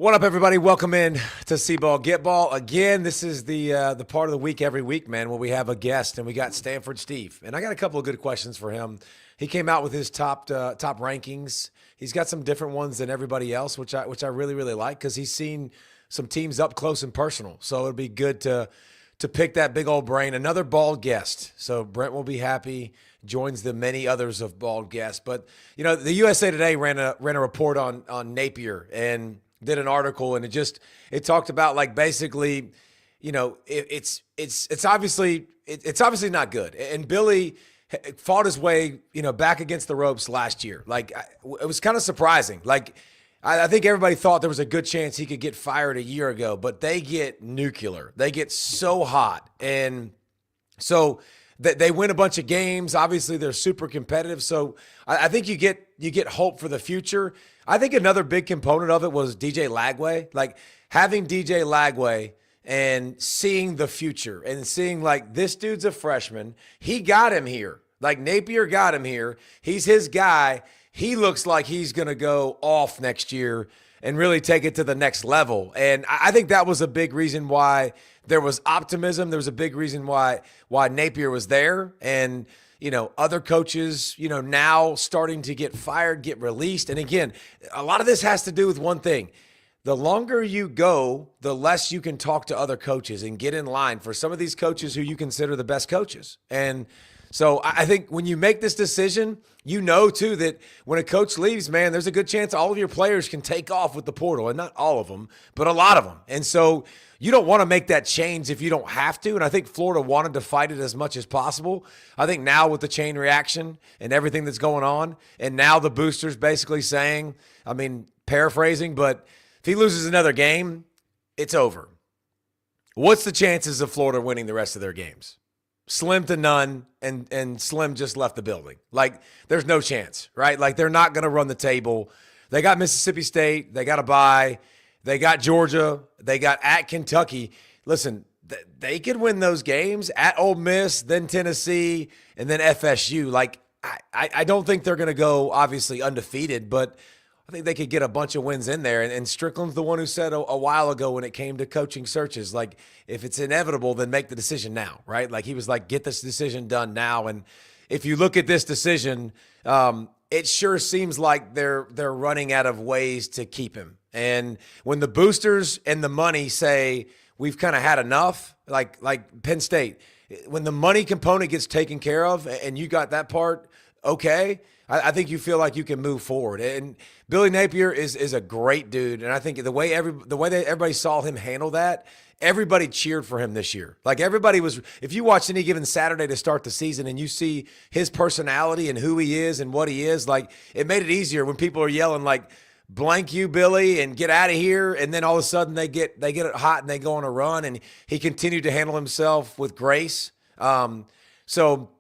What up, everybody? Welcome in to See Ball Get Ball. Again, this is the part of the week every week, man, where we have a guest, and we got Stanford Steve. And I got a couple of good questions for him. He came out with his top rankings. He's got some different ones than everybody else, which I really, really like because he's seen some teams up close and personal. So it'll be good to pick that big old brain. Another bald guest. So Brent will be happy. Joins the many others of bald guests. But, you know, the USA Today ran a report on Napier and did an article, and it talked about, like, basically, you know, it's obviously not good. And Billy fought his way, you know, back against the ropes last year. Like, it was kind of surprising. Like, I think everybody thought there was a good chance he could get fired a year ago, but they get nuclear. They get so hot. And so they win a bunch of games. Obviously, they're super competitive. So I think you get hope for the future. I think another big component of it was DJ Lagway. Like, having DJ Lagway and seeing the future and seeing, like, this dude's a freshman. He got him here. Like, Napier got him here. He's his guy. He looks like he's going to go off next year and really take it to the next level. And I think that was a big reason why there was optimism. There was a big reason why Napier was there. And, you know, other coaches, you know, now starting to get fired, get released. And again, a lot of this has to do with one thing. The longer you go, the less you can talk to other coaches and get in line for some of these coaches who you consider the best coaches. And so I think when you make this decision, you know, too, that when a coach leaves, man, there's a good chance all of your players can take off with the portal, and not all of them, but a lot of them. And so you don't want to make that change if you don't have to. And I think Florida wanted to fight it as much as possible. I think now with the chain reaction and everything that's going on, and now the boosters basically saying, I mean, paraphrasing, but if he loses another game, it's over. What's the chances of Florida winning the rest of their games? Slim to none, and Slim just left the building. Like, there's no chance, right? Like, they're not going to run the table. They got Mississippi State. They got a bye. They got Georgia. They got at Kentucky. Listen, they could win those games at Ole Miss, then Tennessee, and then FSU. Like, I don't think they're going to go, obviously, undefeated, but I think they could get a bunch of wins in there. And Strickland's the one who said a while ago when it came to coaching searches, like, if it's inevitable, then make the decision now, right? Like, he was like, get this decision done now. And if you look at this decision, it sure seems like they're running out of ways to keep him. And when the boosters and the money say we've kind of had enough, like Penn State, when the money component gets taken care of and you got that part okay, I think you feel like you can move forward. And Billy Napier is a great dude, and I think the way everybody saw him handle that, everybody cheered for him this year. Like, everybody was, if you watch any given Saturday to start the season and you see his personality and who he is and what he is, like, it made it easier when people are yelling, like, blank you, Billy, and get out of here. And then all of a sudden they get it hot and they go on a run, and he continued to handle himself with grace. So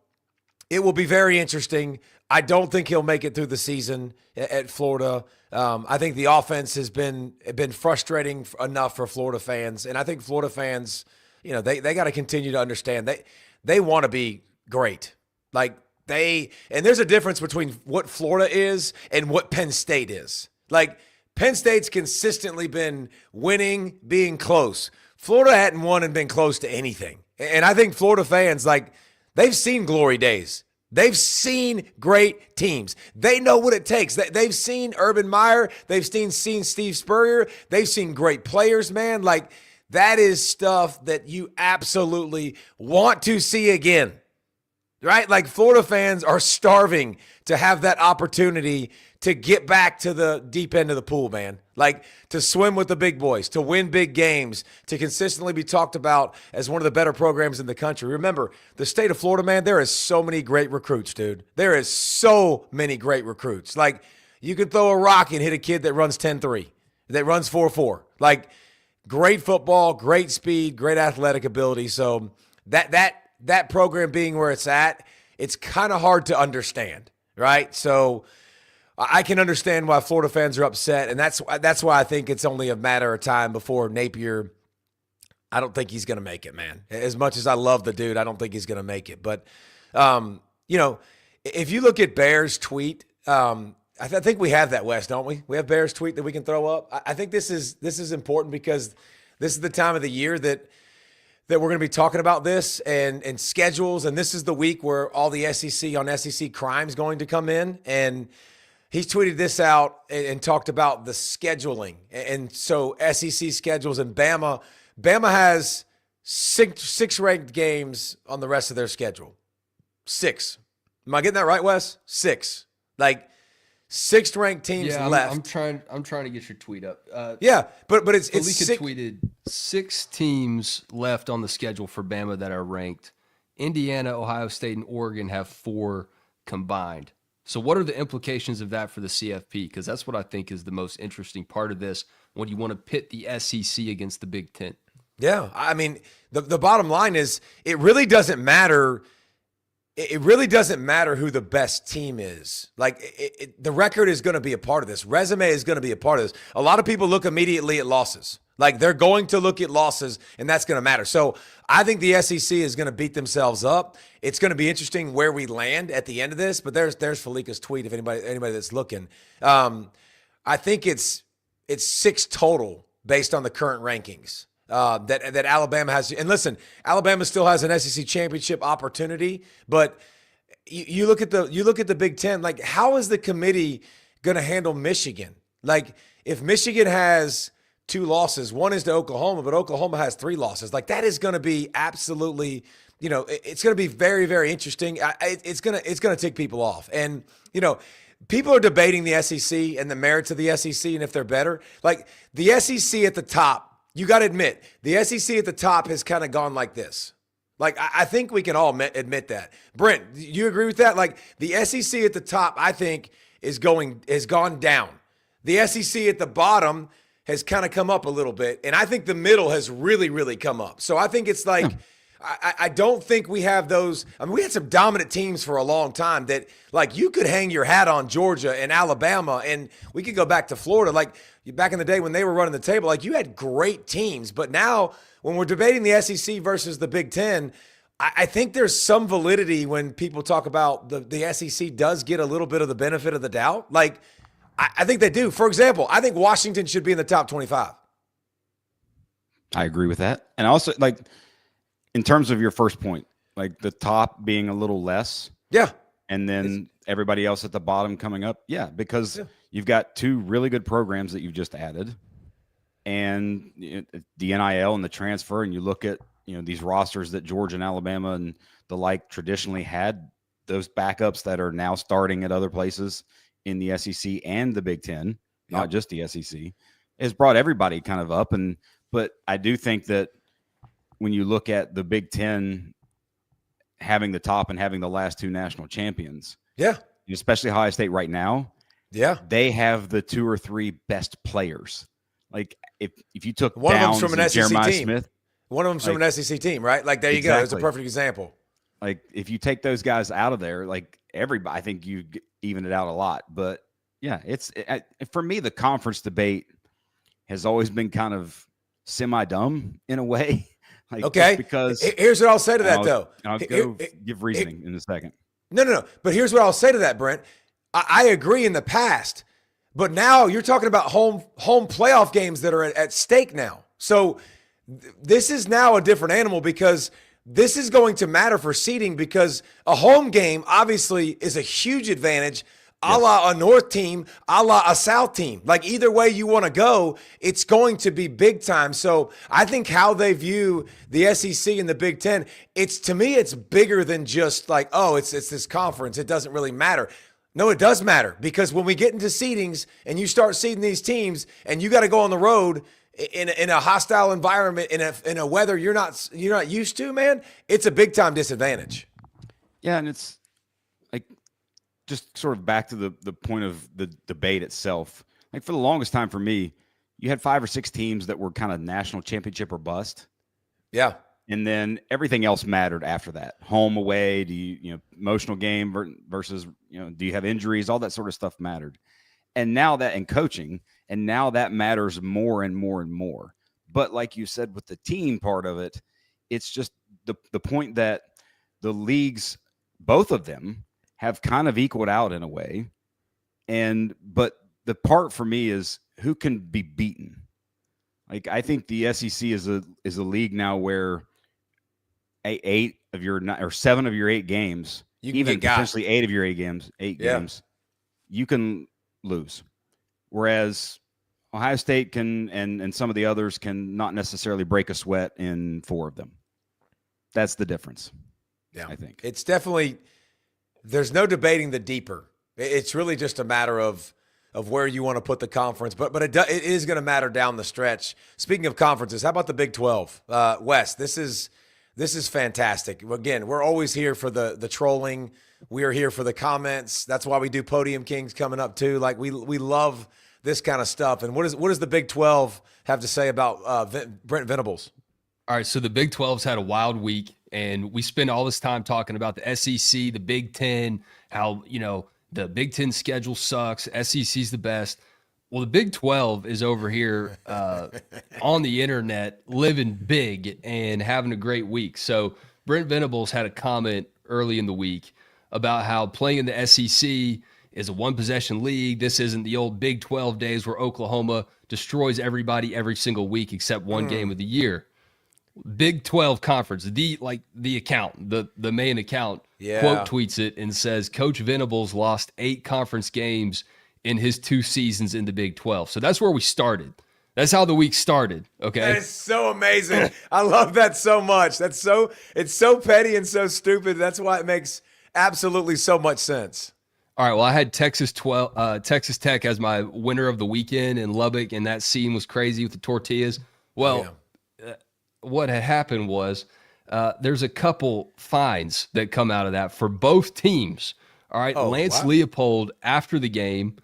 it will be very interesting. I don't think he'll make it through the season at Florida. I think the offense has been frustrating enough for Florida fans, and I think Florida fans, you know, they got to continue to understand they want to be great. Like, and there's a difference between what Florida is and what Penn State is. Like, Penn State's consistently been winning, being close. Florida hadn't won and been close to anything, and I think Florida fans, like, they've seen glory days. They've seen great teams. They know what it takes. They've seen Urban Meyer. They've seen Steve Spurrier. They've seen great players, man. Like, that is stuff that you absolutely want to see again, right? Like, Florida fans are starving to have that opportunity to get back to the deep end of the pool, man. Like, to swim with the big boys, to win big games, to consistently be talked about as one of the better programs in the country. Remember, the state of Florida, man, there is so many great recruits, dude. There is so many great recruits. Like, you could throw a rock and hit a kid that runs 10-3, that runs 4-4. Like, great football, great speed, great athletic ability. So that program being where it's at, it's kind of hard to understand, right? So I can understand why Florida fans are upset, and that's why I think it's only a matter of time before Napier. I don't think he's going to make it, man. As much as I love the dude, I don't think he's going to make it. But, you know, if you look at Bear's tweet, I think we have that, Wes, don't we? We have Bears tweet that we can throw up. I think this is important because this is the time of the year that we're going to be talking about this and schedules, and this is the week where all the SEC on SEC crime is going to come in. And he's tweeted this out and talked about the scheduling. And so SEC schedules, and Bama has six ranked games on the rest of their schedule. 6. Am I getting that right, Wes? 6. Like 6th ranked teams left. I'm trying to get your tweet up. Yeah, but it's tweeted 6 teams left on the schedule for Bama that are ranked. Indiana, Ohio State, and Oregon have 4 combined. So what are the implications of that for the CFP? Because that's what I think is the most interesting part of this when you want to pit the SEC against the Big Ten. Yeah, I mean, the bottom line is it really doesn't matter. It really doesn't matter who the best team is. Like, the record is going to be a part of this. Resume is going to be a part of this. A lot of people look immediately at losses. Like, they're going to look at losses, and that's going to matter. So I think the SEC is going to beat themselves up. It's going to be interesting where we land at the end of this. But there's Falika's tweet, if anybody that's looking. I think it's 6 total based on the current rankings. That Alabama has. And listen, Alabama still has an SEC championship opportunity, but you look at the Big Ten. Like, how is the committee going to handle Michigan? Like, if Michigan has 2 losses, one is to Oklahoma, but Oklahoma has 3 losses. Like, that is going to be absolutely, it's going to be very, very interesting. It's going to tick people off. And, people are debating the SEC and the merits of the SEC and if they're better. Like, the SEC at the top, you got to admit, the SEC at the top has kind of gone like this. Like, I think we can all admit that. Brent, do you agree with that? Like, the SEC at the top, I think, has gone down. The SEC at the bottom has kind of come up a little bit, and I think the middle has really, really come up. So I think it's like, I don't think we have those. I mean, we had some dominant teams for a long time that, like, you could hang your hat on Georgia and Alabama, and we could go back to Florida. Like, back in the day when they were running the table, like, you had great teams. But now when we're debating the SEC versus the Big Ten, I think there's some validity when people talk about the SEC does get a little bit of the benefit of the doubt. Like, I think they do. For example, I think Washington should be in the top 25. I agree with that. And also, like, in terms of your first point, like the top being a little less. Yeah. And then everybody else at the bottom coming up. Yeah, because you've got 2 really good programs that you've just added. And the NIL and the transfer, and you look at, these rosters that Georgia and Alabama and the like traditionally had, those backups that are now starting at other places in the SEC and the Big Ten, not just the SEC, has brought everybody kind of up. But I do think that when you look at the Big Ten having the top and having the last 2 national champions, especially Ohio State right now, they have the 2 or 3 best players. Like, if you took one of them's from an SEC Jeremiah team, Smith, one of them's from an SEC team, right? Like, there you go. It's a perfect example. Like, if you take those guys out of there, like, everybody, I think you even it out a lot. But yeah, for me, the conference debate has always been kind of semi-dumb in a way. Like, okay, because here's what I'll say to that, though. I'll give reasoning in a second. No. But here's what I'll say to that, Brent. I agree in the past, but now you're talking about home playoff games that are at stake now. So this is now a different animal because this is going to matter for seeding, because a home game obviously is a huge advantage, a la a North team, a la a South team. Like, either way you want to go, it's going to be big time. So I think how they view the SEC and the Big Ten, to me, it's bigger than just like, oh, it's this conference. It doesn't really matter. No, it does matter, because when we get into seedings and you start seeding these teams and you got to go on the road in a hostile environment, in a weather you're not used to, man, it's a big time disadvantage. Yeah, and it's like, just sort of back to the point of the debate itself. Like, for the longest time for me, you had 5 or 6 teams that were kind of national championship or bust. Yeah. And then everything else mattered after that. Home, away, do you emotional game versus, do you have injuries? All that sort of stuff mattered. And now that, and coaching, and now that matters more and more and more. But like you said, with the team part of it, it's just the point that the leagues, both of them, have kind of equaled out in a way. But the part for me is who can be beaten. Like, I think the SEC is a league now where 7 of your 8 games, even potentially 8 of your 8 games, games, you can lose. Whereas Ohio State can, and some of the others can not necessarily break a sweat in 4 of them. That's the difference. Yeah, I think it's definitely, there's no debating the deeper. It's really just a matter of where you want to put the conference, but it is going to matter down the stretch. Speaking of conferences, how about the Big 12? Wes, this is fantastic. Again, we're always here for the trolling. We are here for the comments. That's why we do Podium Kings coming up too. Like, we love this kind of stuff. And what does the Big 12 have to say about Brent Venables? All right, so the Big 12's had a wild week, and we spend all this time talking about the SEC, the Big 10, how, the Big 10 schedule sucks, SEC's the best. Well, the Big 12 is over here on the internet living big and having a great week. So Brent Venables had a comment early in the week about how playing in the SEC is a one-possession league. This isn't the old Big 12 days where Oklahoma destroys everybody every single week except one game of the year. Big 12 conference, the account, the main account, quote tweets it and says, Coach Venables lost 8 conference games in his 2 seasons in the Big 12. So that's where we started. That's how the week started. Okay. That is so amazing. I love that so much. It's so petty and so stupid. That's why it makes absolutely so much sense. All right. Well, I had Texas Tech as my winner of the weekend in Lubbock, and that scene was crazy with the tortillas. Well, what had happened was there's a couple fines that come out of that for both teams. All right. Lance Leopold, after the game,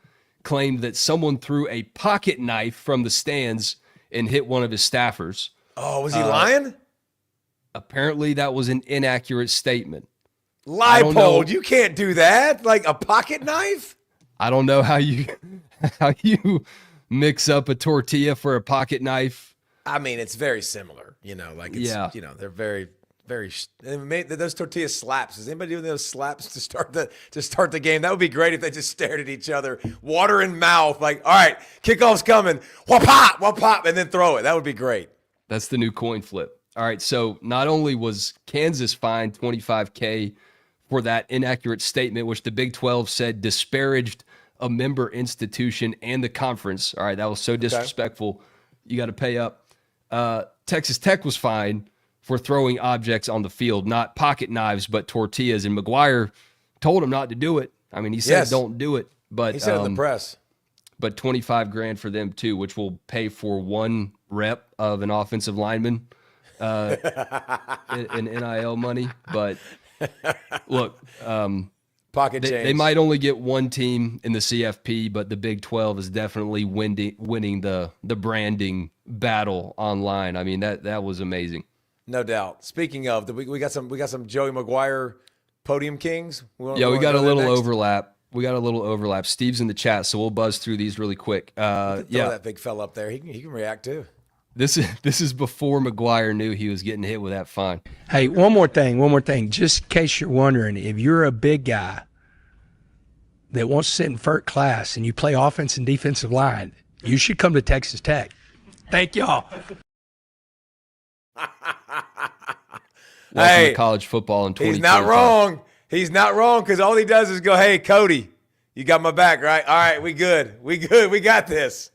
claimed that someone threw a pocket knife from the stands and hit one of his staffers. Oh, was he lying? Apparently that was an inaccurate statement. Leopold, you can't do that. Like a pocket knife? I don't know how you mix up a tortilla for a pocket knife. I mean, it's very similar, they're very, very, those tortilla slaps. Is anybody doing those slaps to start the game? That would be great if they just stared at each other, water in mouth, like, all right, kickoff's coming, wha-pop, wha-pop, and then throw it. That would be great. That's the new coin flip. All right, so not only was Kansas fined $25K for that inaccurate statement, which the Big 12 said disparaged a member institution and the conference. All right, that was so disrespectful. You got to pay up. Texas Tech was fined for throwing objects on the field, not pocket knives, but tortillas. And McGuire told him not to do it. I mean, he said, don't do it. But he said in the press. But $25,000 for them too, which will pay for 1 rep of an offensive lineman in NIL money. But look, pocket change. They might only get 1 team in the CFP, but the Big 12 is definitely winning the branding battle online. I mean, that was amazing. No doubt. Speaking of, we got some Joey McGuire Podium Kings. We got a little overlap. Steve's in the chat, so we'll buzz through these really quick. Throw that big fella up there. He can react too. This is before McGuire knew he was getting hit with that fine. Hey, one more thing. Just in case you're wondering, if you're a big guy that wants to sit in first class and you play offense and defensive line, you should come to Texas Tech. Thank y'all. Welcome to college football in 2025. He's not wrong because all he does is go, hey, Cody, you got my back, right? All right, we good. We got this.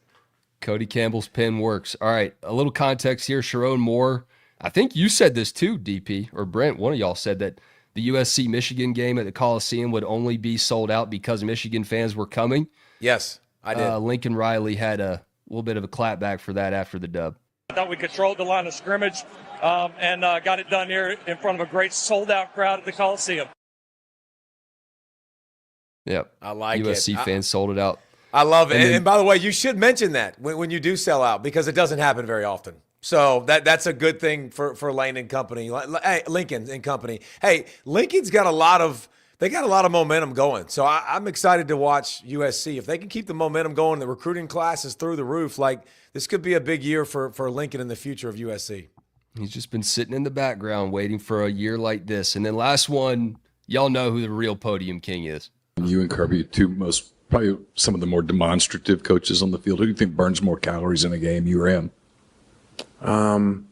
Cody Campbell's pen works. All right, a little context here. Sharon Moore, I think you said this too, DP, or Brent, one of y'all said that the USC-Michigan game at the Coliseum would only be sold out because Michigan fans were coming. Yes, I did. Lincoln Riley had a little bit of a clapback for that after the dub. I thought we controlled the line of scrimmage and got it done here in front of a great sold-out crowd at the Coliseum. Yep. I like USC fans sold it out. I love it. And by the way, you should mention that when you do sell out because it doesn't happen very often. So that's a good thing for Lane and company. Hey, Lincoln and company. Hey, Lincoln's got a lot of momentum going. So I'm excited to watch USC. If they can keep the momentum going, the recruiting class is through the roof. Like, this could be a big year for Lincoln in the future of USC. He's just been sitting in the background waiting for a year like this. And then last one, y'all know who the real Podium King is. You and Kirby, 2 most probably some of the more demonstrative coaches on the field. Who do you think burns more calories in a game, you or him? I don't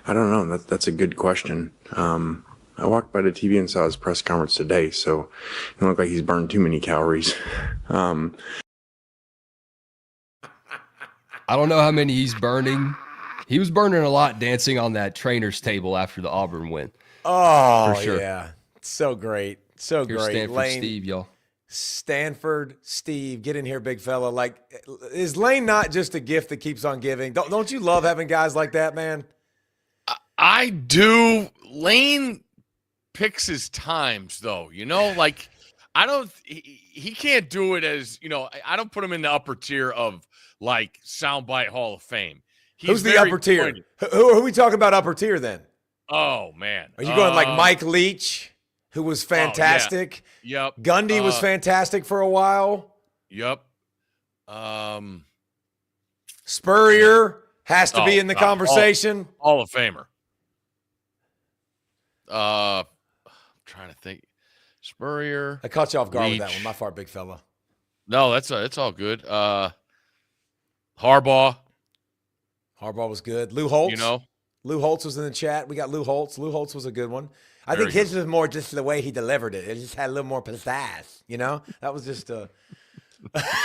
know. That's a good question. I walked by the TV and saw his press conference today, so it doesn't look like he's burned too many calories. I don't know how many he's burning. He was burning a lot dancing on that trainer's table after the Auburn win. Oh, for sure. Yeah. So great. So Here's great. Stanford Lane, Steve, y'all. Stanford Steve, get in here, big fella. Like, is Lane not just a gift that keeps on giving? Don't you love having guys like that, man? I do. Lane picks his times, though. You know, like he can't do it as, you know, I don't put him in the upper tier of like soundbite Hall of Fame. Who's the upper tier? Who are we talking about upper tier then? Oh, man. Are you going like Mike Leach, who was fantastic? Oh, yeah. Yep. Gundy was fantastic for a while. Yep. Spurrier has to be in the conversation. Hall of Famer. I'm trying to think. Spurrier. I caught you off guard Leach. with that one. My fault, big fella. No, it's all good. Harbaugh. Harbaugh was good. Lou Holtz. You know. Lou Holtz was in the chat. We got Lou Holtz. Lou Holtz was a good one. I Very think his was more just the way he delivered it. It just had a little more pizzazz, you know? That was just a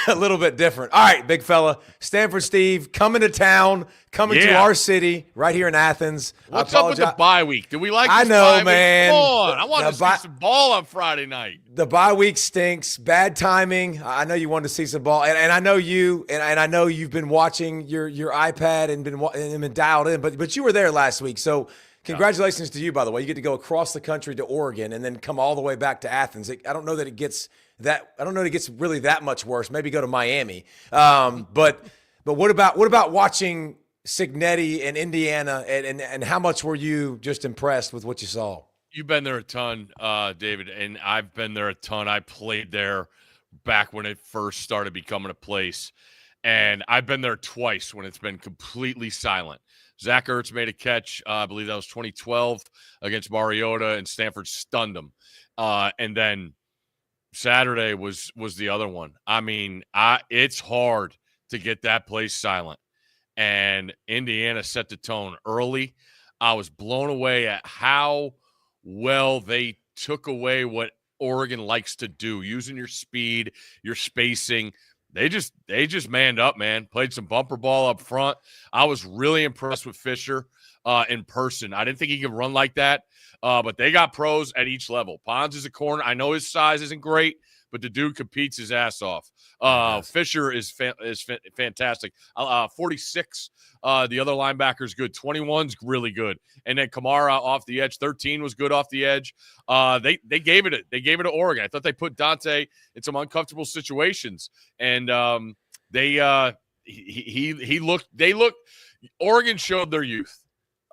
little bit different. All right, big fella. Stanford Steve coming to town, coming to our city right here in Athens. What's up with the bye week? Do we like this I know, bye man. Week? Come on. I want to see some ball on Friday night. The bye week stinks. Bad timing. I know you wanted to see some ball, and I know you, and I know you've been watching your iPad and been dialed in, but you were there last week, so congratulations to you, by the way. You get to go across the country to Oregon and then come all the way back to Athens. I don't know that it gets really that much worse. Maybe go to Miami. But what about watching Cignetti and Indiana, and how much were you just impressed with what you saw? You've been there a ton, David, and I've been there a ton. I played there back when it first started becoming a place, and I've been there twice when it's been completely silent. Zach Ertz made a catch, I believe that was 2012 against Mariota, and Stanford stunned him. And then Saturday was the other one. I mean, it's hard to get that place silent. And Indiana set the tone early. I was blown away at how well they took away what Oregon likes to do, using your speed, your spacing. They just manned up, man. Played some bumper ball up front. I was really impressed with Fisher in person. I didn't think he could run like that, but they got pros at each level. Pons is a corner. I know his size isn't great, but the dude competes his ass off. Fisher is fantastic. 46, the other linebacker's good. 21's really good. And then Kamara off the edge. 13 was good off the edge. They gave it to Oregon. I thought they put Dante in some uncomfortable situations, and they looked. Oregon showed their youth.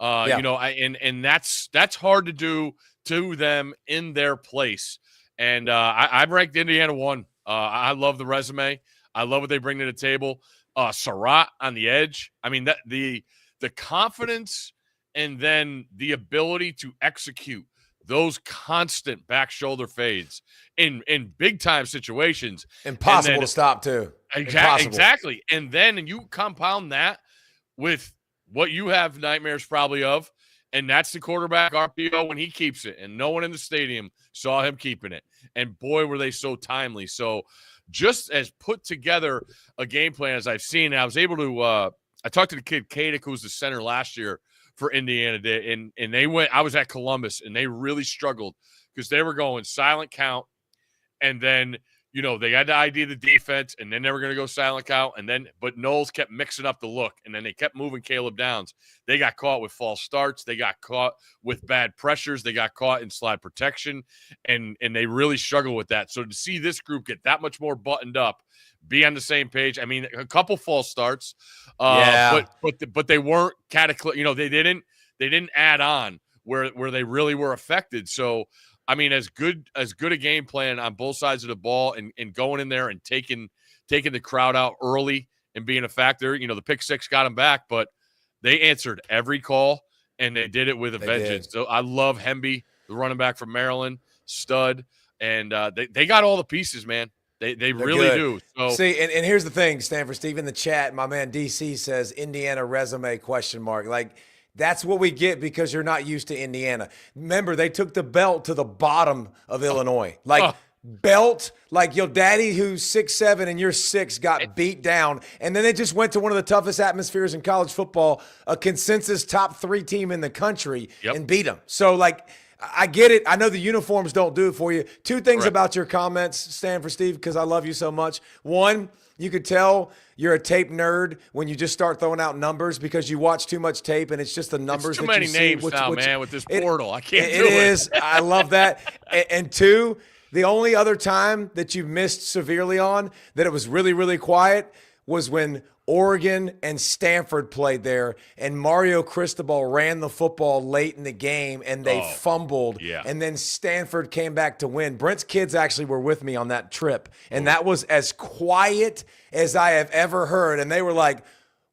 You know, and that's hard to do to them in their place. And I've ranked Indiana 1. I love the resume. I love what they bring to the table. Surratt on the edge. I mean, that the confidence and then the ability to execute those constant back shoulder fades in big time situations. Impossible to stop too. Exactly. And you compound that with what you have nightmares probably of, and that's the quarterback RPO when he keeps it, and no one in the stadium saw him keeping it. And boy, were they so timely. So just as put together a game plan as I've seen, I was able to I talked to the kid Kadick, who was the center last year for Indiana, and they went. I was at Columbus, and they really struggled because they were going silent count, and then they had to ID the defense, and then they were going to go silent count, but Knowles kept mixing up the look, and then they kept moving Caleb Downs. They got caught with false starts. They got caught with bad pressures. They got caught in slide protection, and they really struggled with that. So to see this group get that much more buttoned up, be on the same page. I mean, a couple false starts, but they weren't cataclysmic. They didn't add on where they really were affected. So. I mean, as good a game plan on both sides of the ball, and going in there and taking the crowd out early and being a factor. The pick six got them back, but they answered every call, and they did it with a vengeance. So I love Hemby, the running back from Maryland, stud, and they got all the pieces, man. They really good. do. So see, and here's the thing, Stanford Steve, in the chat, my man DC says Indiana resume ? Like, that's what we get because you're not used to Indiana. Remember, they took the belt to the bottom of Illinois. Like, belt, like your daddy who's 6'7" and you're 6 got beat down. And then they just went to one of the toughest atmospheres in college football, a consensus top 3 team in the country, and beat them. So, like, I get it. I know the uniforms don't do it for you. 2 things about your comments, Stanford Steve, because I love you so much. One, you could tell you're a tape nerd when you just start throwing out numbers because you watch too much tape and it's just the numbers it's too that many you see. names now, man, with this portal. I can't do it. It is. I love that. And 2, the only other time that you missed severely on that it was really, really quiet was when Oregon and Stanford played there, and Mario Cristobal ran the football late in the game, and they fumbled, and then Stanford came back to win. Brent's kids actually were with me on that trip, and that was as quiet as I have ever heard, and they were like,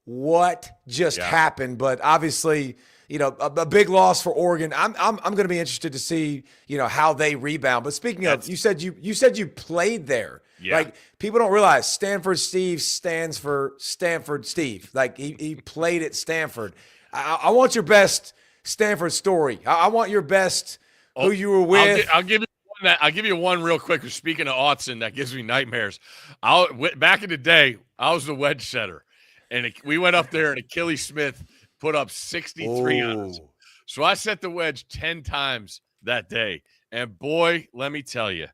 what just happened? But obviously, you know, a big loss for Oregon. I'm going to be interested to see, you know, how they rebound. But speaking of, you said you played there. Yeah. Like, people don't realize Stanford Steve stands for Stanford Steve. Like, he played at Stanford. I want your best Stanford story. I want your best who you were with. I'll give you one I'll give you one real quick. Speaking of Autzen, that gives me nightmares. Back in the day, I was the wedge setter, and we went up there, and Achilles Smith put up 63 on us. So I set the wedge 10 times that day, and boy, let me tell you,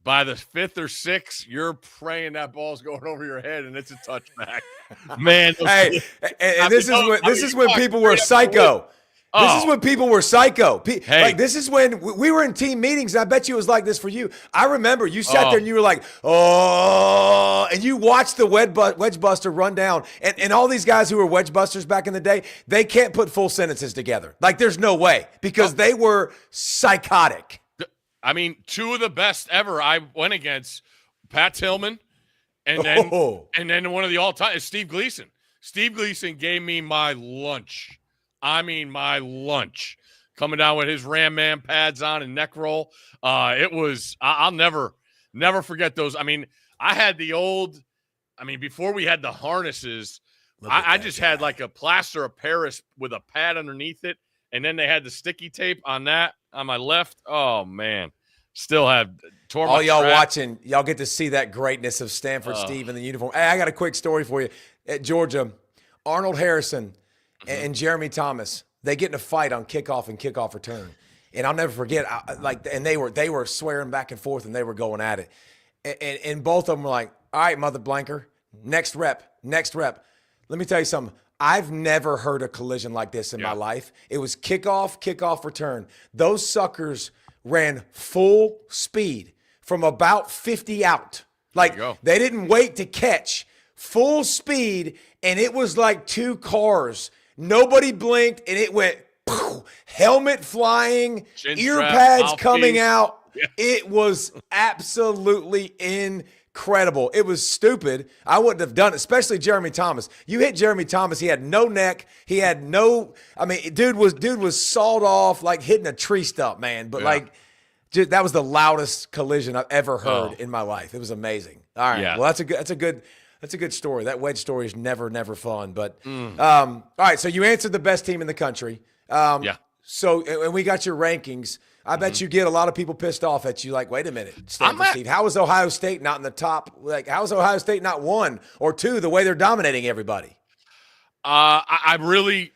by the 5th or 6th, you're praying that ball's going over your head, and it's a touchback. Man, hey, and this is when people were psycho. This is when people were psycho. Like, this is when we were in team meetings, and I bet you it was like this for you. I remember you sat there and you were like, oh, and you watched the wedge buster run down. And all these guys who were wedge busters back in the day, they can't put full sentences together. Like, there's no way because they were psychotic. I mean, 2 of the best ever I went against, Pat Tillman, and then one of the all-time is Steve Gleason. Steve Gleason gave me my lunch. I mean, my lunch. Coming down with his Ram Man pads on and neck roll. It was – I'll never forget those. I mean, I had the old – I mean, before we had the harnesses, I just had like a plaster of Paris with a pad underneath it, and then they had the sticky tape on that on my left. Oh, man. Still have tore all my y'all strap. watching, y'all get to see that greatness of Stanford Steve in the uniform. Hey, I got a quick story for you. At Georgia, Arnold Harrison and Jeremy Thomas, they get in a fight on kickoff and kickoff return. And I'll never forget, and they were swearing back and forth, and they were going at it. And both of them were like, all right, mother blanker, next rep. Let me tell you something. I've never heard a collision like this in my life. It was kickoff, return. Those suckers ran full speed from about 50 out. Like, they didn't wait to catch. Full speed, and it was like 2 cars. Nobody blinked, and it went poof, helmet flying, ear pads coming out. Yeah. It was absolutely incredible. It was stupid. I wouldn't have done it, especially Jeremy Thomas. You hit Jeremy Thomas, he had no neck. He had no – I mean, dude was sawed off like hitting a tree stump, man. But, that was the loudest collision I've ever heard in my life. It was amazing. All right. Yeah. Well, that's a good story. That wedge story is never fun. But all right, so you answered the best team in the country. So, and we got your rankings. I bet you get a lot of people pissed off at you. Like, wait a minute, Stanford Steve, how is Ohio State not in the top? Like, how is Ohio State not 1 or 2 the way they're dominating everybody? I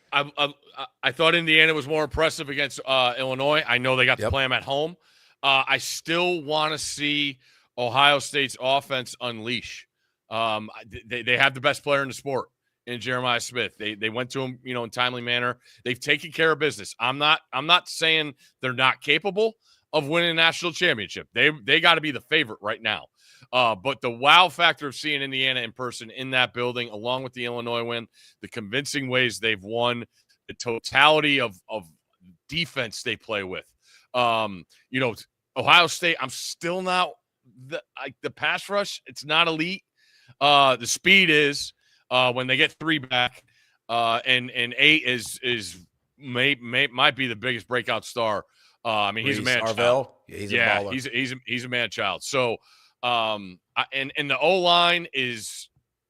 thought Indiana was more impressive against Illinois. I know they got to play them at home. I still want to see Ohio State's offense unleash. They have the best player in the sport in Jeremiah Smith. They went to him, in timely manner. They've taken care of business. I'm not saying they're not capable of winning a national championship. They got to be the favorite right now. But the wow factor of seeing Indiana in person in that building, along with the Illinois win, the convincing ways they've won, the totality of defense they play with. Ohio State, I'm still not the pass rush. It's not elite. The speed is when they get 3 back, and 8 might be the biggest breakout star. I mean, he's a man child. He's a baller. He's a man child. So And the O-line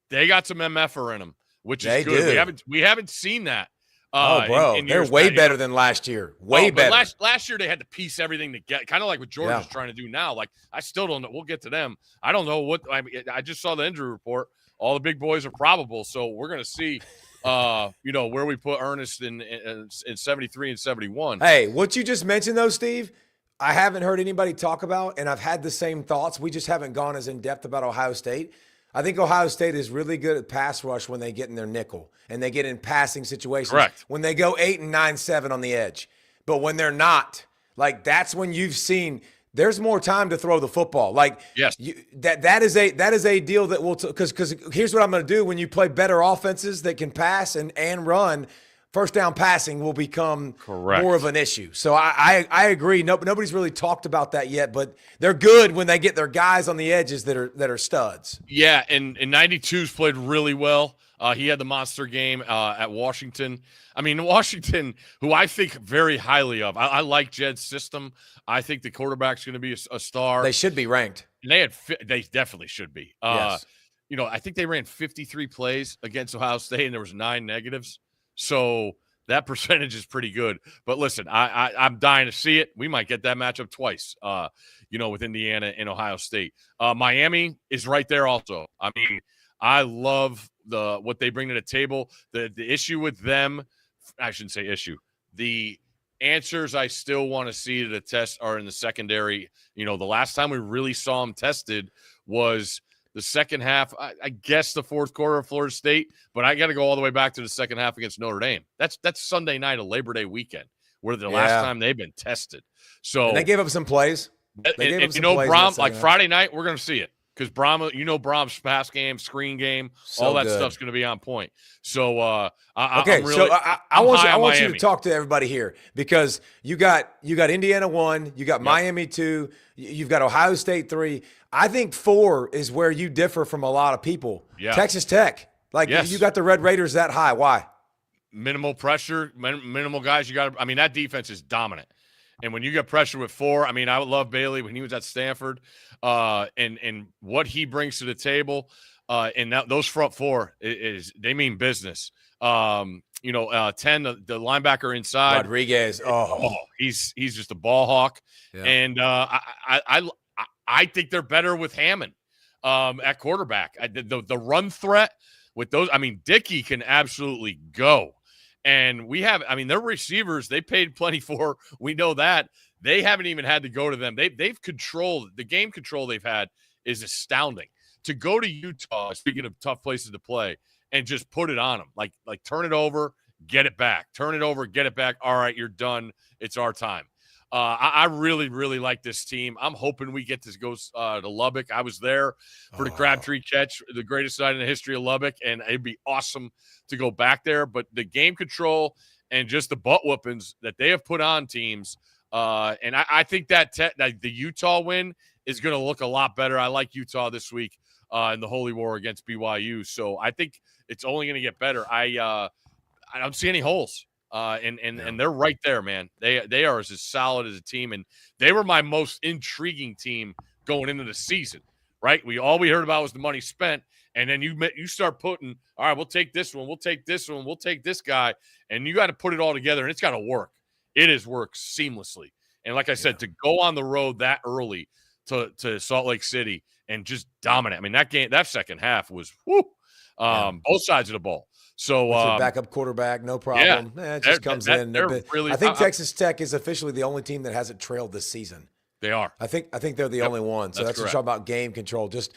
they got some MFer in them, which is They good. do. We haven't seen that. Bro, they're way better than last year. Way better. Last year they had to piece everything together, kind of like what Georgia's trying to do now. Like, I still don't know. We'll get to them. I don't know what. I just saw the injury report. All the big boys are probable, so we're going to see, where we put Ernest in 73 and 71. Hey, what you just mentioned though, Steve, I haven't heard anybody talk about, and I've had the same thoughts. We just haven't gone as in depth about Ohio State. I think Ohio State is really good at pass rush when they get in their nickel and they get in passing situations. Correct. When they go 8 and 9, 7 on the edge. But when they're not, like that's when you've seen there's more time to throw the football. Like yes, that is a deal that will because here's what I'm going to do when you play better offenses that can pass and run. First down passing will become more of an issue. So I agree. Nobody's really talked about that yet, but they're good when they get their guys on the edges that are studs. Yeah, and 92's played really well. He had the monster game at Washington. I mean, Washington, who I think very highly of. I like Jed's system. I think the quarterback's going to be a star. They should be ranked. And they definitely should be. Yes. I think they ran 53 plays against Ohio State, and there was 9 negatives. So that percentage is pretty good. But listen, I'm dying to see it. We might get that matchup twice, with Indiana and Ohio State. Miami is right there also. I mean, I love what they bring to the table. The issue with them, I shouldn't say issue. The answers I still want to see to the test are in the secondary. The last time we really saw them tested was the second half, I guess the fourth quarter of Florida State, but I got to go all the way back to the second half against Notre Dame. That's Sunday night of Labor Day weekend, where the last time they've been tested. So and they gave up some plays. Braum, like Friday night, we're going to see it because Braum's pass game, screen game, all that stuff's going to be on point. So I want you to talk to everybody here because you got Indiana 1, you got Miami 2, you've got Ohio State 3. I think 4 is where you differ from a lot of people. Yeah. Texas Tech. You got the Red Raiders that high. Why? Minimal pressure, minimal guys. That defense is dominant. And when you get pressure with 4, I would love Bailey when he was at Stanford and what he brings to the table. And those front 4 they mean business. 10, the linebacker inside. Rodriguez. He's just a ball hawk. Yeah. And I think they're better with Hammond at quarterback. The run threat with those, Dickey can absolutely go. And we have, their receivers, they paid plenty for. We know that. They haven't even had to go to them. They've controlled, the game control they've had is astounding. To go to Utah, speaking of tough places to play, and just put it on them. Like turn it over, get it back. Turn it over, get it back. All right, you're done. It's our time. I really, really like this team. I'm hoping we get to go to Lubbock. I was there for the Crabtree catch, the greatest night in the history of Lubbock, and it'd be awesome to go back there. But the game control and just the butt whoopings that they have put on teams, and I think that the Utah win is going to look a lot better. I like Utah this week in the Holy War against BYU, so I think it's only going to get better. I don't see any holes. And they're right there, man. They are as solid as a team, and they were my most intriguing team going into the season, right? All we heard about was the money spent, and then you start putting, all right, we'll take this one, we'll take this one, we'll take this guy, and you got to put it all together, and it's got to work. It has worked seamlessly, and like I said, to go on the road that early to Salt Lake City and just dominate. That second half was both sides of the ball. So backup quarterback, no problem. Yeah, it just comes in. Really, I think Texas Tech is officially the only team that hasn't trailed this season. They are. I think they're the only one. So that's what correct. you're talking about, game control, just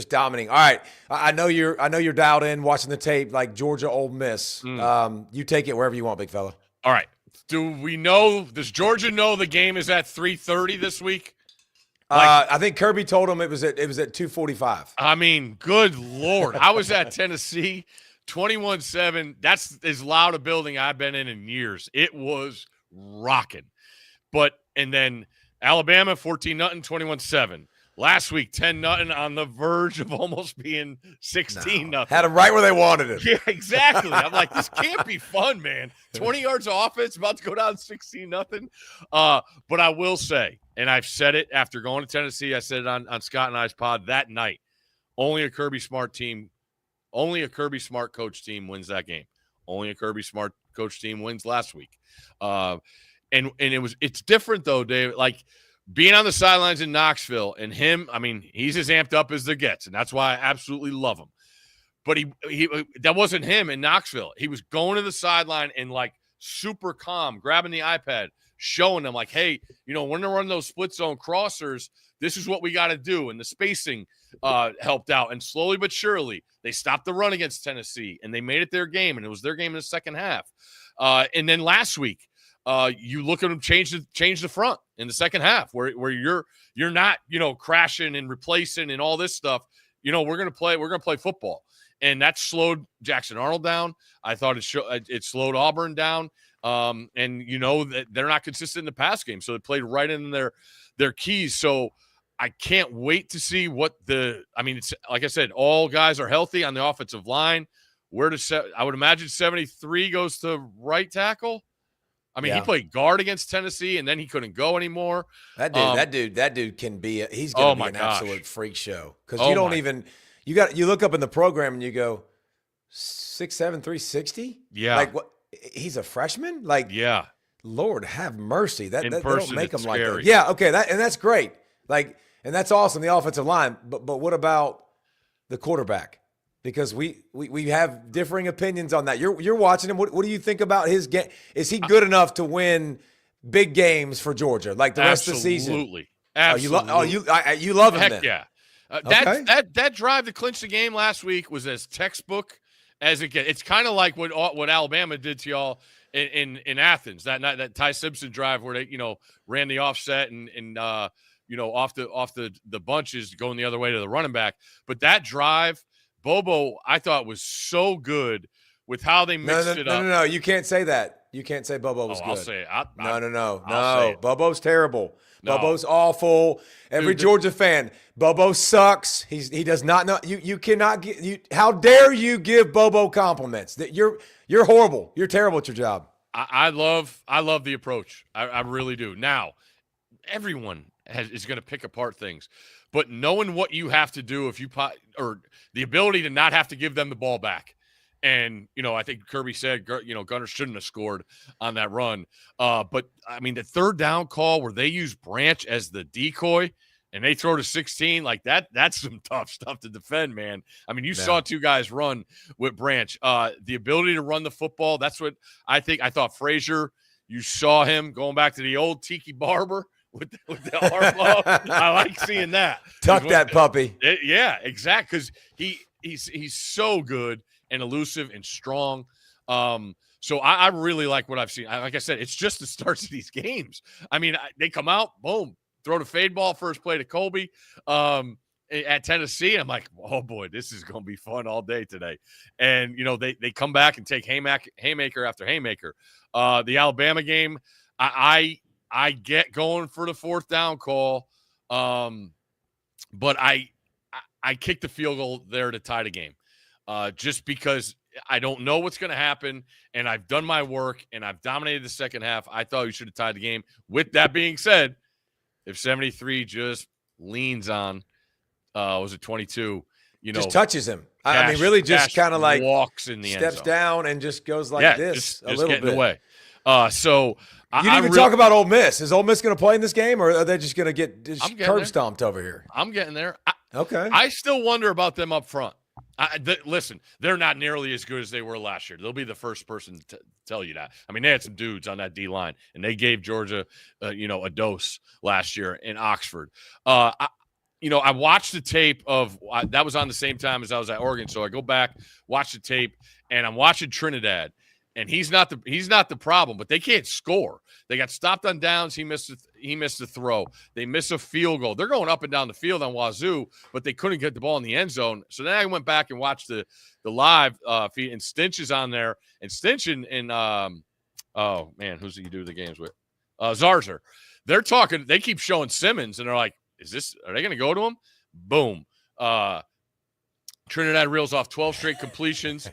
dominating. All right, I know you're dialed in, watching the tape, like Georgia, Ole Miss. You take it wherever you want, big fella. All right. Does Georgia know the game is at 3:30 this week? I think Kirby told him it was at 2:45. Good Lord. I was at Tennessee. 21-7, that's as loud a building I've been in years. It was rocking. And then Alabama, 14-0, 21-7. Last week, 10-0 on the verge of almost being 16-0. Had them right where they wanted it. Yeah, exactly. I'm like, this can't be fun, man. 20 yards of offense, about to go down 16-0. But I will say, and I've said it after going to Tennessee, I said it on Scott and I's pod that night, only a Kirby Smart coach team wins that game. Only a Kirby Smart coach team wins last week. And it's different though, Dave. Like being on the sidelines in Knoxville and him, I mean, he's as amped up as there gets, and that's why I absolutely love him. But he that wasn't him in Knoxville. He was going to the sideline and like super calm, grabbing the iPad, showing them like, hey, we're going to run those split zone crossers. This is what we got to do. And the spacing helped out. And slowly but surely, they stopped the run against Tennessee, and they made it their game, and it was their game in the second half. And then last week, you look at them change the front in the second half, where you're not crashing and replacing and all this stuff. We're gonna play football, and that slowed Jackson Arnold down. I thought it slowed Auburn down. And that they're not consistent in the pass game, so they played right in their keys. So I can't wait to see it's like I said, all guys are healthy on the offensive line. I would imagine 73 goes to right tackle. I mean, He played guard against Tennessee, and then he couldn't go anymore. That dude can be. He's going to be an absolute freak show because you don't even. You look up in the program and you go 6'7", 360. Yeah, like what? He's a freshman. Like Lord have mercy. That they don't make him like that. Yeah, okay, that's great. Like, and that's awesome. The offensive line, but what about the quarterback? Because we have differing opinions on that. You're watching him. What do you think about his game? Is he good enough to win big games for Georgia like the rest of the season? Absolutely. You love him. Heck then. Yeah. Okay. That drive to clinch the game last week was as textbook as it gets. It's kind of like what Alabama did to y'all in Athens that night, that Ty Simpson drive where they ran the offset and off the bunches going the other way to the running back. But that drive, Bobo, I thought was so good with how they mixed it up. No, you can't say that. You can't say Bobo was good. I'll say it. No. Bobo's terrible. No. Bobo's awful. Every Georgia fan, Bobo sucks. He does not know. You cannot get. How dare you give Bobo compliments? That you're horrible. You're terrible at your job. I love the approach. I really do. Now, everyone is going to pick apart things, but knowing what you have to do or the ability to not have to give them the ball back. And, I think Kirby said, Gunner shouldn't have scored on that run. But, I mean, the third down call where they use Branch as the decoy and they throw to 16, like that's some tough stuff to defend, man. I mean, you saw two guys run with Branch. The ability to run the football, that's what I think. I thought Frazier, you saw him going back to the old Tiki Barber with the arm up. I like seeing that. Tuck that puppy. Yeah, exactly, because he's so good and elusive and strong. So I really like what I've seen. Like I said, it's just the starts of these games. I mean, they come out, boom, throw the fade ball, first play to Colby at Tennessee. I'm like, oh, boy, this is going to be fun all day today. And, they come back and take haymaker after haymaker. The Alabama game, I get going for the fourth down call, but I kicked the field goal there to tie the game. Just because I don't know what's going to happen, and I've done my work, and I've dominated the second half. I thought we should have tied the game. With that being said, if 73 just leans on, was it 22? Just touches him. I mean, really just kind of like walks in the end zone. Steps down and just goes like this just a little bit. In the way. You didn't even talk about Ole Miss. Is Ole Miss going to play in this game, or are they just going to get curb stomped over here? I'm getting there. Okay. I still wonder about them up front. Listen, they're not nearly as good as they were last year. They'll be the first person to tell you that. I mean, they had some dudes on that D-line, and they gave Georgia, a dose last year in Oxford. I watched the tape of that was on the same time as I was at Oregon, so I go back, watch the tape, and I'm watching Trinidad. And he's not the problem, but they can't score. They got stopped on downs. He missed a throw. They miss a field goal. They're going up and down the field on Wazoo, but they couldn't get the ball in the end zone. So then I went back and watched the live feed, and Stinch is on there. And Stinch and who's he do the games with? Zarzer. They're talking. They keep showing Simmons, and they're like, Are they going to go to him? Boom. Trinidad reels off 12 straight completions,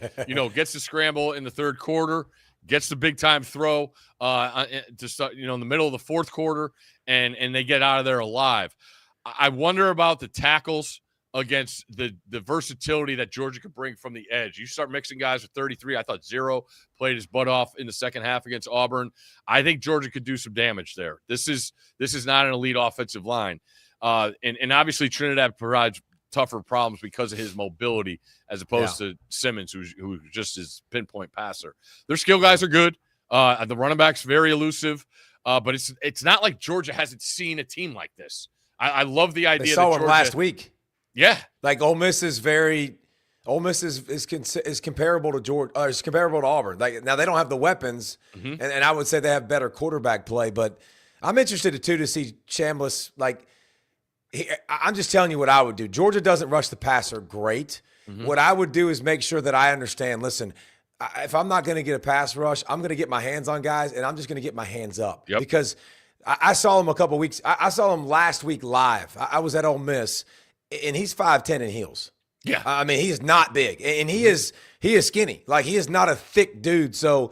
gets the scramble in the third quarter, gets the big time throw to start, in the middle of the fourth quarter, and they get out of there alive. I wonder about the tackles against the versatility that Georgia could bring from the edge. You start mixing guys with 33. I thought Zero played his butt off in the second half against Auburn. I think Georgia could do some damage there. This is not an elite offensive line. And obviously Trinidad provides tougher problems because of his mobility as opposed to Simmons, who just is pinpoint passer. Their skill guys are good. The running back's very elusive, but it's not like Georgia hasn't seen a team like this. I love the idea. They saw that him Georgia, last week. Yeah, like Ole Miss is comparable to Georgia. Is comparable to Auburn. Like now they don't have the weapons, and I would say they have better quarterback play. But I'm interested to see Chambliss. Like I'm just telling you what I would do. Georgia doesn't rush the passer great. What I would do is make sure that I understand. Listen, if I'm not going to get a pass rush, I'm going to get my hands on guys, and I'm just going to get my hands up because I saw him a couple weeks. I saw him last week live. I was at Ole Miss. And he's 5'10" in heels. Yeah. I mean, he is not big. And he is skinny. Like, he is not a thick dude. So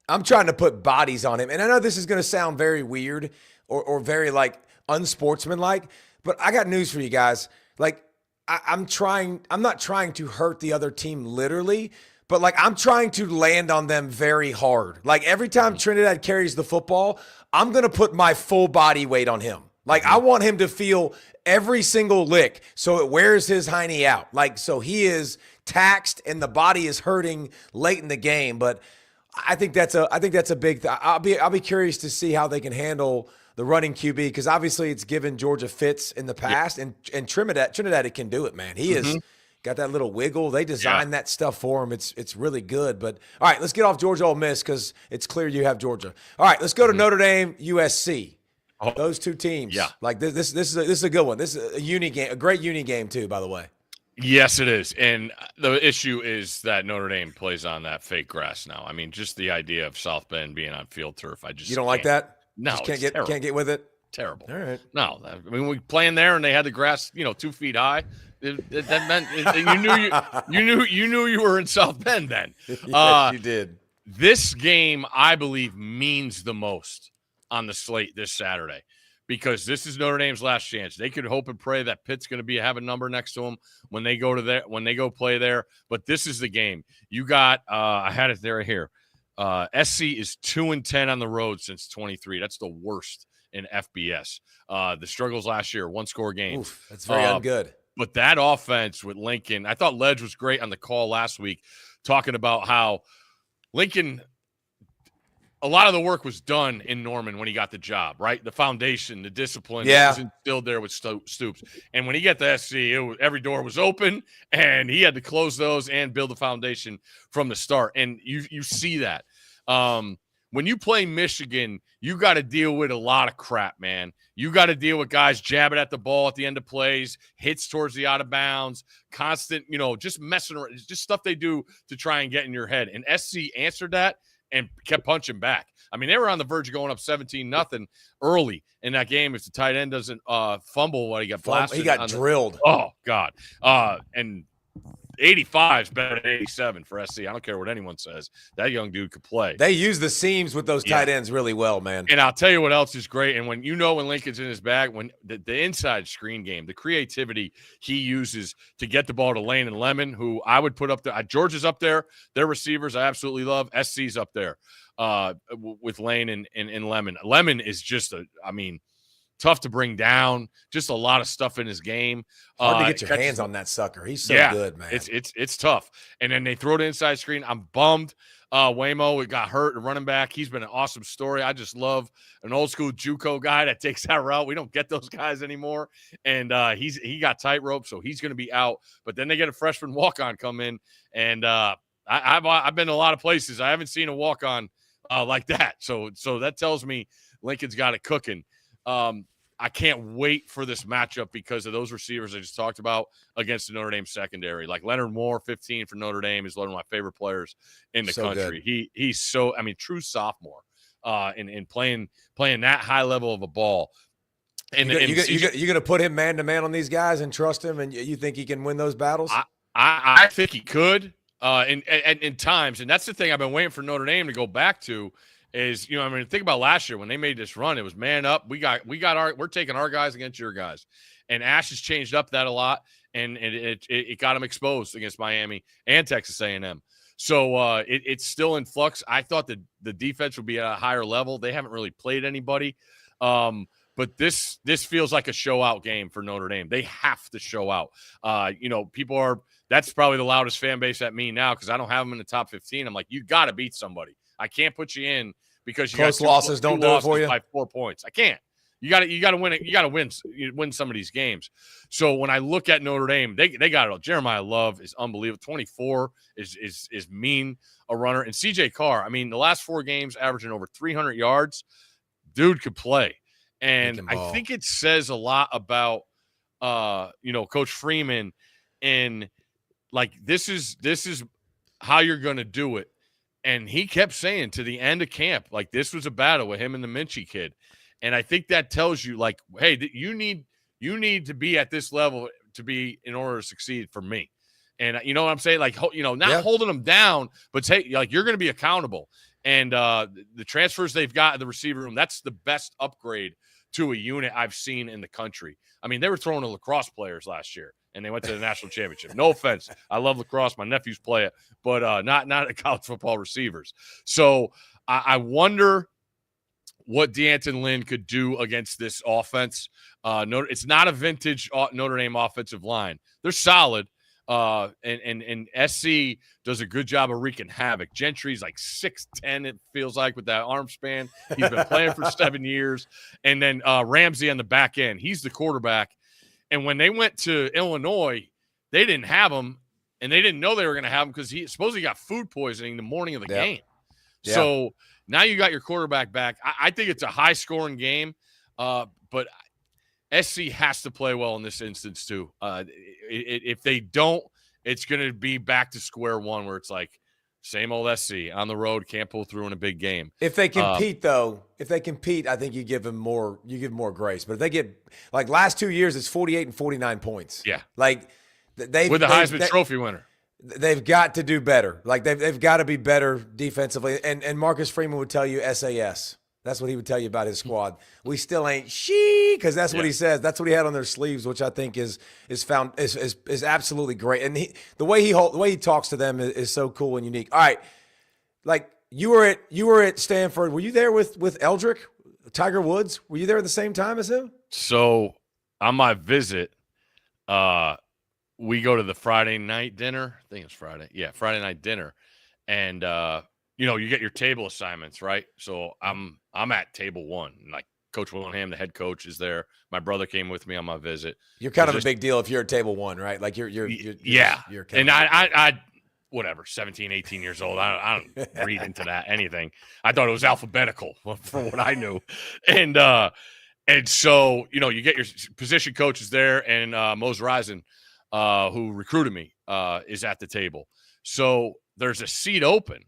I'm trying to put bodies on him. And I know this is going to sound very weird or very, like, unsportsmanlike, but I got news for you guys. Like, I'm not trying to hurt the other team literally, but, like, I'm trying to land on them very hard. Like, every time Trinidad carries the football, I'm going to put my full body weight on him. Like, I want him to feel every single lick so it wears his hiney out. Like, so he is taxed and the body is hurting late in the game. But I think that's a big thing. I'll be curious to see how they can handle the running QB because obviously it's given Georgia fits in the past. And Trinidad it can do it, man. He is got that little wiggle. They designed that stuff for him. It's really good. But all right, let's get off Georgia Ole Miss because it's clear you have Georgia. All right, let's go to Notre Dame, USC. Those two teams. Yeah. Like this is a good one. This is a great uni game too, by the way. Yes, it is. And the issue is that Notre Dame plays on that fake grass now. I mean, just the idea of South Bend being on field turf. You don't like that? No, can't get with it. Terrible. All right. No, I mean we playing there and they had the grass, 2 feet high. That meant you knew you were in South Bend then. Yes, you did. This game, I believe, means the most on the slate this Saturday because this is Notre Dame's last chance. They could hope and pray that Pitt's going to have a number next to them when they go play there. But this is the game. You got I had it there here. SC is 2-10 on the road since 23. That's the worst in FBS. The struggles last year, 1-score games. Oof, that's very ungood. But that offense with Lincoln, I thought Ledge was great on the call last week, talking about how Lincoln, a lot of the work was done in Norman when he got the job, right? The foundation, the discipline was instilled there with Stoops. And when he got to SC, every door was open, and he had to close those and build the foundation from the start. And you see that. When you play Michigan, you got to deal with a lot of crap, man. You got to deal with guys jabbing at the ball at the end of plays, hits towards the out of bounds, constant, just messing around, just stuff they do to try and get in your head. And SC answered that and kept punching back. I mean, they were on the verge of going up 17-0 early in that game if the tight end doesn't fumble while he got blasted. He got drilled. Oh, God. And 85 is better than 87 for SC. I don't care what anyone says. That young dude could play. They use the seams with those tight ends really well, man. And I'll tell you what else is great. And when Lincoln's in his bag, when the inside screen game, the creativity he uses to get the ball to Lane and Lemon, who I would put up there. Georgia's up there. Their receivers I absolutely love. SC's up there with Lane and Lemon. Lemon is just tough to bring down. Just a lot of stuff in his game. Hard to get your hands on that sucker. He's so good, man. It's tough. And then they throw the inside screen. I'm bummed. Waymo got hurt, running back. He's been an awesome story. I just love an old school JUCO guy that takes that route. We don't get those guys anymore. And he got tightrope, so he's going to be out. But then they get a freshman walk-on come in, and I've been to a lot of places. I haven't seen a walk-on like that. So that tells me Lincoln's got it cooking. I can't wait for this matchup because of those receivers I just talked about against the Notre Dame secondary. Like Leonard Moore, 15 for Notre Dame, is one of my favorite players in the country. Good. He's so, true sophomore, and playing that high level of a ball. And you going to put him man to man on these guys and trust him, and you think he can win those battles? I think he could in times, and that's the thing I've been waiting for Notre Dame to go back to is, think about last year when they made this run, it was man up. We're taking our guys against your guys, and Ash has changed up that a lot, and it got him exposed against Miami and Texas A&M. So it's still in flux. I thought that the defense would be at a higher level. They haven't really played anybody. But this feels like a show out game for Notre Dame. They have to show out. That's probably the loudest fan base at me now because I don't have them in the top 15. I'm like, you got to beat somebody. I can't put you in because you close got losses don't do it for you by 4 points. I can't. You got to win it. You got to win some of these games. So when I look at Notre Dame, they got it all. Jeremiah Love is unbelievable. 24 is mean a runner, and CJ Carr. I mean, the last 4 games averaging over 300 yards. Dude could play. And I think it says a lot about, Coach Freeman, and like this is how you're going to do it. And he kept saying to the end of camp, like this was a battle with him and the Minchie kid. And I think that tells you, like, hey, you need to be at this level to be in order to succeed for me. And you know what I'm saying? Like, not holding them down, but like you're going to be accountable. And the transfers they've got in the receiver room, that's the best upgrade to a unit I've seen in the country. I mean, they were throwing to lacrosse players last year, and they went to the national championship. No offense. I love lacrosse. My nephews play it, but not at college football receivers. So I wonder what D'Anton Lynn could do against this offense. It's not a vintage Notre Dame offensive line. They're solid. And SC does a good job of wreaking havoc. Gentry's like 6'10", it feels like, with that arm span. He's been playing for 7 years. And then Ramsey on the back end. He's the quarterback. And when they went to Illinois, they didn't have him, and they didn't know they were going to have him because he supposedly got food poisoning the morning of the game. Yeah. So now you got your quarterback back. I think it's a high-scoring game, but SC has to play well in this instance too. If they don't, it's going to be back to square one where it's like same old SC on the road, can't pull through in a big game. If they compete, I think you give them more. You give them more grace. But if they get like last 2 years, it's 48 and 49 points. Yeah, like with the Heisman Trophy winner. They've got to do better. Like they've got to be better defensively. And Marcus Freeman would tell you SAS. That's what he would tell you about his squad. We still ain't because that's what he says. That's what he had on their sleeves, which I think is absolutely great. And the way he talks to them is so cool and unique. All right, like you were at Stanford. Were you there with Eldrick, Tiger Woods? Were you there at the same time as him? So on my visit, we go to the Friday night dinner. I think it's Friday. Yeah, Friday night dinner, and you get your table assignments, right? So I'm at table 1. Like Coach Willingham, the head coach, is there. My brother came with me on my visit. You're kind of a big deal if you're at table 1, right? Like you're and I whatever, 17, 18 years old. I don't read into that anything. I thought it was alphabetical for what I knew. And so, you get your position coaches there, and Mose Risen, who recruited me, is at the table. So there's a seat open.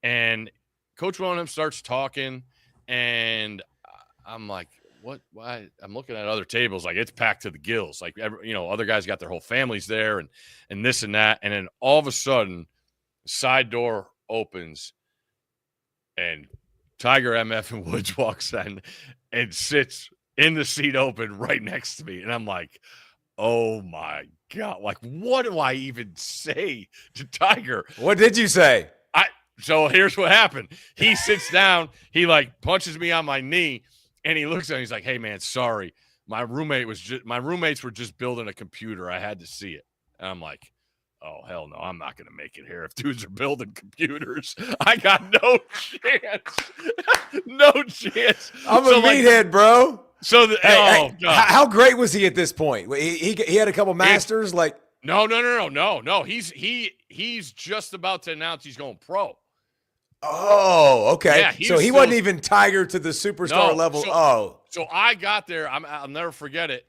And Coach Willingham starts talking, and I'm like, what? Why? I'm looking at other tables, like it's packed to the gills. Like, other guys got their whole families there and this and that. And then all of a sudden, the side door opens, and Tiger MF and Woods walks in and sits in the seat open right next to me. And I'm like, oh, my God. Like, what do I even say to Tiger? What did you say? So here's what happened. He sits down, he like punches me on my knee, and he looks at me. He's like, "Hey man, sorry. My roommates were just building a computer. I had to see it." And I'm like, "Oh hell no, I'm not gonna make it here. If dudes are building computers, I got no chance. No chance." I'm a meathead, bro. So God. How great was he at this point? He had a couple masters. No. He's just about to announce he's going pro. Oh, okay. Yeah, so he wasn't even Tiger to the superstar level. So I got there. I'll never forget it.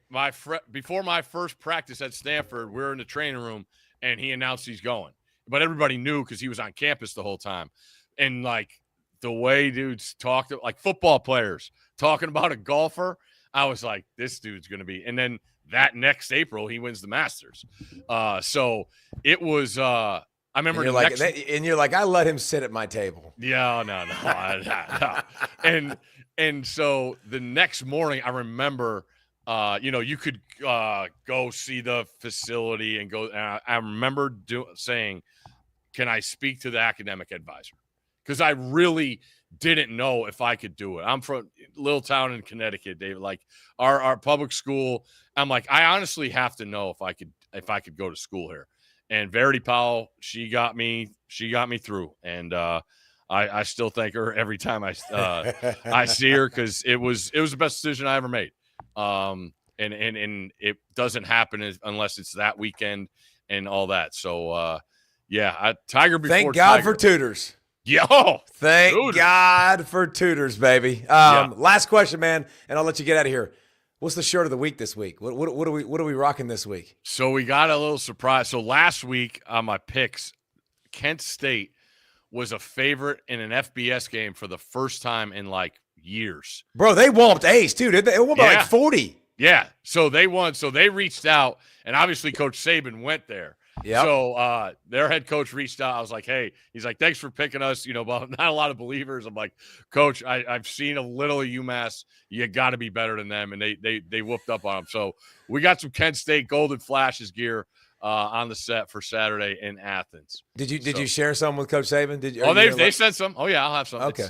Before my first practice at Stanford, we were in the training room, and he announced he's going. But everybody knew because he was on campus the whole time. And, like, the way dudes talked, like football players talking about a golfer, I was like, this dude's going to be. And then that next April, he wins the Masters. So it was. I remember. And you're like, I let him sit at my table. Yeah, no. And so the next morning, I remember. You could go see the facility and go. And I remember saying, "Can I speak to the academic advisor?" Because I really didn't know if I could do it. I'm from a little town in Connecticut, David. Like our public school. I'm like, I honestly have to know if I could go to school here. And Verity Powell, she got me through, and I still thank her every time I see her, because it was the best decision I ever made. And it doesn't happen unless it's that weekend and all that. So Tiger before Thank God Tiger. for tutors. Thank tutors. God for tutors, baby. Last question, man, and I'll let you get out of here. What's the shirt of the week this week? What are we rocking this week? So we got a little surprise. So last week on my picks, Kent State was a favorite in an FBS game for the first time in like years. Bro, they whomped Ace too, didn't they? They whomped by like 40. Yeah. So they won. So they reached out, and obviously Coach Saban went there. Yeah. So their head coach reached out. I was like, hey, he's like, thanks for picking us. But not a lot of believers. I'm like, Coach, I've seen a little of UMass. You got to be better than them. And they whooped up on them. So we got some Kent State Golden Flashes gear on the set for Saturday in Athens. Did you share some with Coach Saban? They sent some. Oh yeah, I'll have some. Okay.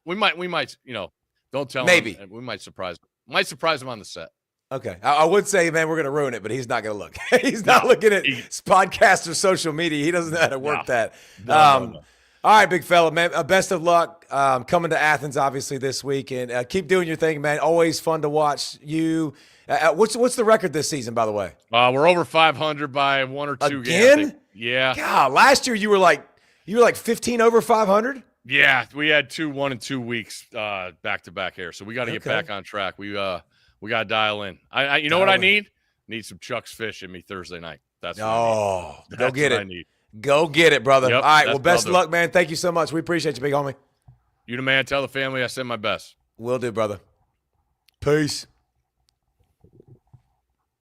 We might. Don't tell Maybe. him. We might surprise him on the set. Okay. I would say, man, we're going to ruin it, but he's not going to look. He's not looking at podcast or social media. He doesn't know how to work that. No. All right, big fella, man. Best of luck coming to Athens, obviously, this week. And keep doing your thing, man. Always fun to watch you. What's the record this season, by the way? We're over 500 by 1 or 2 Again? games. Yeah. God, last year you were like 15 over 500? Yeah, we had 1 and 2 weeks back to back here. So we got to get back on track. We got to dial in. You know what I need? Need some Chuck's Fish in me Thursday night. That's what I need. Go get what it. I need. Go get it, brother. Yep, all right, well, best of luck, man. Thank you so much. We appreciate you, big homie. You the man. Tell the family I send my best. Will do, brother. Peace.